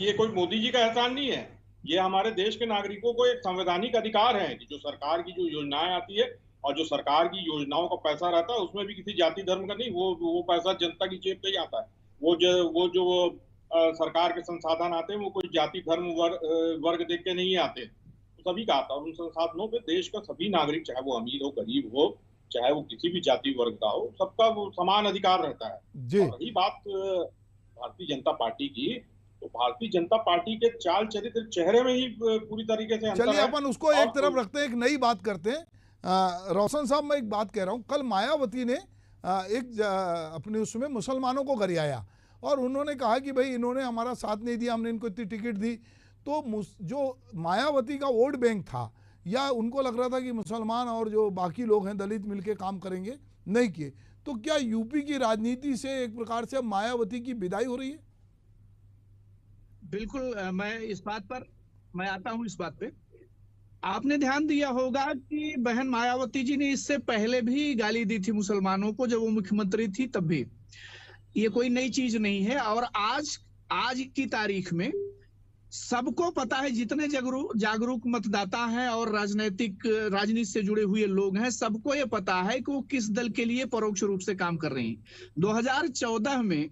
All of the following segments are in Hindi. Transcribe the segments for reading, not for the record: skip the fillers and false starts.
ये कोई मोदी जी का एहसान नहीं है, ये हमारे देश के नागरिकों को एक संवैधानिक अधिकार है कि जो सरकार की जो योजनाएं आती है और जो सरकार की योजनाओं का पैसा रहता है उसमें भी किसी जाति धर्म का नहीं, वो पैसा जनता की जेब से ही आता है। वो जो सरकार के संसाधन आते हैं वो कोई जाति धर्म वर्ग देख के नहीं आते, तो सभी का आता है। और उन संसाधनों पे देश का सभी नागरिक, चाहे वो अमीर हो गरीब हो, चाहे वो किसी भी जाति वर्ग का हो, सबका वो समान अधिकार रहता है। जी। और रही बात भारतीय जनता पार्टी की, तो भारतीय जनता पार्टी के चाल चरित्र चेहरे में ही पूरी तरीके से अंतर चलिए है। अपन उसको एक तरफ रखते हैं, एक नई बात करते हैं। रोशन साहब, मैं एक बात कह रहा हूं, कल मायावती ने अपने उसमें मुसलमानों को गरियाया और उन्होंने कहा कि भाई इन्होंने हमारा साथ नहीं दिया, हमने इनको इतनी टिकट दी। तो जो मायावती का वोट बैंक था, या उनको लग रहा था कि मुसलमान और जो बाकी लोग हैं दलित मिलके काम करेंगे, नहीं किए। तो क्या यूपी की राजनीति से एक प्रकार से अब मायावती की विदाई हो रही है? बिल्कुल, मैं आता हूं इस बात पे। आपने ध्यान दिया होगा कि बहन मायावती जी ने इससे पहले भी गाली दी थी मुसलमानों को, जब वो मुख्यमंत्री थी तब भी। ये कोई नई चीज नहीं है। और आज की तारीख में सबको पता है, जितने जागरूक मतदाता हैं और राजनीति से जुड़े हुए लोग हैं, सबको ये पता है कि वो किस दल के लिए परोक्ष रूप से काम कर रहे हैं। 2014 में,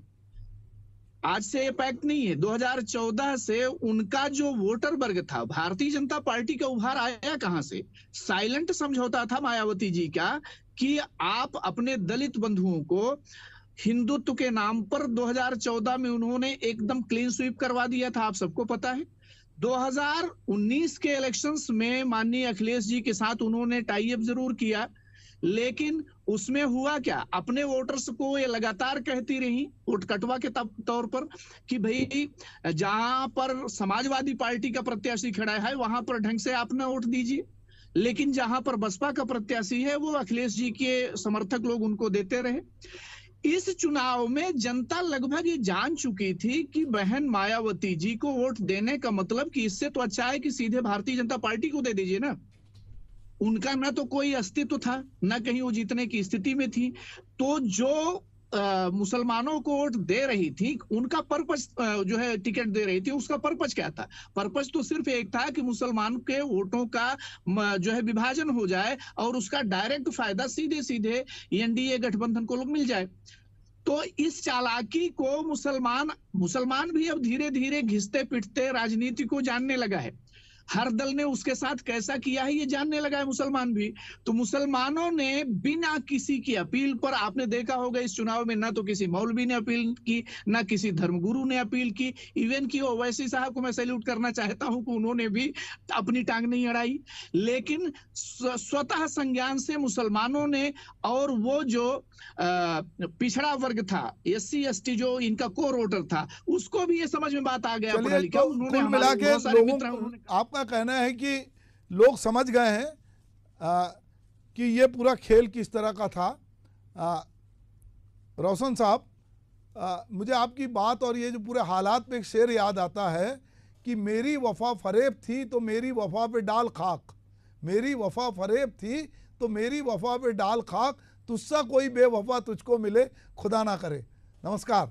आज से ये पैक्ट नहीं है, 2014 से उनका जो वोटर वर्ग था, भारतीय जनता पार्टी का उभार आया कहां से? साइलेंट समझौता था मायावती जी का कि आप अपने दलित बंधुओं को हिंदुत्व के नाम पर 2014 में उन्होंने एकदम क्लीन स्वीप करवा दिया था, आप सबको पता है। 2019 के इलेक्शंस में माननीय अखिलेश जी के साथ उन्होंने टाई अप जरूर किया, लेकिन उसमें हुआ क्या? अपने वोटर्स को ये लगातार कहती रही वोट कटवा के तौर पर कि भाई जहां पर समाजवादी पार्टी का प्रत्याशी खड़ा है वहां पर ढंग से आप ना वोट दीजिए, लेकिन जहां पर बसपा का प्रत्याशी है वो अखिलेश जी के समर्थक लोग उनको देते रहे। इस चुनाव में जनता लगभग ये जान चुकी थी कि बहन मायावती जी को वोट देने का मतलब कि इससे तो अच्छा है कि सीधे भारतीय जनता पार्टी को दे दीजिए ना। उनका ना तो कोई अस्तित्व था, ना कहीं वो जीतने की स्थिति में थी। तो जो मुसलमानों को वोट दे रही थी, उनका पर्पस जो है टिकट दे रही थी, उसका पर्पस क्या था? पर्पस तो सिर्फ एक था कि मुसलमान के वोटों का जो है विभाजन हो जाए और उसका डायरेक्ट फायदा सीधे सीधे एनडीए गठबंधन को लोग मिल जाए। तो इस चालाकी को मुसलमान भी अब धीरे धीरे घिसते पिटते राजनीति को जानने लगा है। हर दल ने उसके साथ कैसा किया है ये जानने लगा है मुसलमान भी। तो मुसलमानों ने बिना किसी की अपील पर, आपने देखा होगा इस चुनाव में ना तो किसी मौलवी ने अपील की, ना किसी धर्मगुरु ने अपील की। इवन की ओवैसी साहब को मैं सैल्यूट करना चाहता हूं कि उन्होंने भी अपनी टांग नहीं अड़ाई, लेकिन स्वतः संज्ञान से मुसलमानों ने, और वो जो पिछड़ा वर्ग था, SC ST जो इनका कोर वोटर था, उसको भी ये समझ में बात आ गया। पढ़ा लिखा, उन्होंने कुल मिला के आपका कहना है कि लोग समझ गए हैं कि ये पूरा खेल किस तरह का था। रोशन साहब, मुझे आपकी बात और ये जो पूरे हालात पे एक शेर याद आता है कि मेरी वफा फरेब थी तो मेरी वफा पे डाल खाक, मेरी वफा फरेब थी तो मेरी वफा पे डाल खाक, तुझसा कोई बेवफा तुझको मिले खुदा ना करे। नमस्कार।